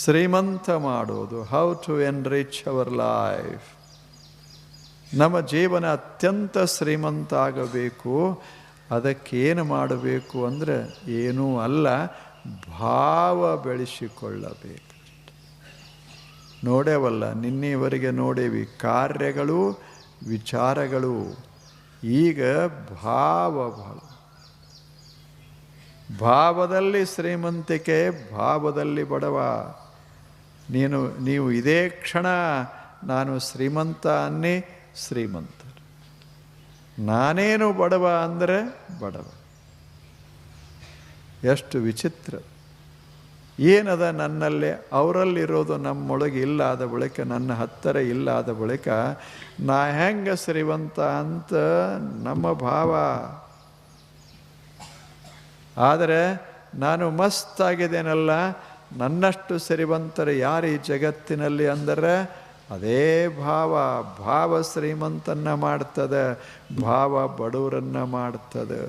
ಶ್ರೀಮಂತ ಮಾಡೋದು. How to enrich our life. ನಮ್ಮ ಜೀವನ ಅತ್ಯಂತ ಶ್ರೀಮಂತ ಆಗಬೇಕು. ಅದಕ್ಕೇನು ಮಾಡಬೇಕು ಅಂದರೆ ಏನೂ ಅಲ್ಲ, ಭಾವ ಬೆಳೆಸಿಕೊಳ್ಳಬೇಕು. ನೋಡೇವಲ್ಲ, ನಿನ್ನೆವರೆಗೆ ನೋಡೇವಿ ಕಾರ್ಯಗಳು ವಿಚಾರಗಳು. ಈಗ ಭಾವ ಬಹಳ. ಭಾವದಲ್ಲಿ ಶ್ರೀಮಂತಿಕೆ, ಭಾವದಲ್ಲಿ ಬಡವ. ನೀವು ಇದೇ ಕ್ಷಣ ನಾನು ಶ್ರೀಮಂತ ಅನ್ನಿ ಶ್ರೀಮಂತ, ನಾನೇನು ಬಡವ ಅಂದರೆ ಬಡವ. ಎಷ್ಟು ವಿಚಿತ್ರ. ಏನದ ನನ್ನಲ್ಲಿ, ಅವರಲ್ಲಿರೋದು ನಮ್ಮೊಳಗೆ ಇಲ್ಲಾದ ಬಳಿಕ, ನನ್ನ ಹತ್ತಿರ ಇಲ್ಲಾದ ಬಳಿಕ ನಾ ಹೆಂಗೆ ಶ್ರೀಮಂತ ಅಂತ ನಮ್ಮ ಭಾವ. ಆದರೆ ನಾನು ಮಸ್ತಾಗಿದ್ದೇನಲ್ಲ, ನನ್ನಷ್ಟು ಶ್ರೀಮಂತರು ಯಾರು ಈ ಜಗತ್ತಿನಲ್ಲಿ ಅಂದರೆ ಅದೇ ಭಾವ. ಭಾವ ಶ್ರೀಮಂತನ್ನ ಮಾಡ್ತದೆ, ಭಾವ ಬಡವರನ್ನು ಮಾಡ್ತದೆ.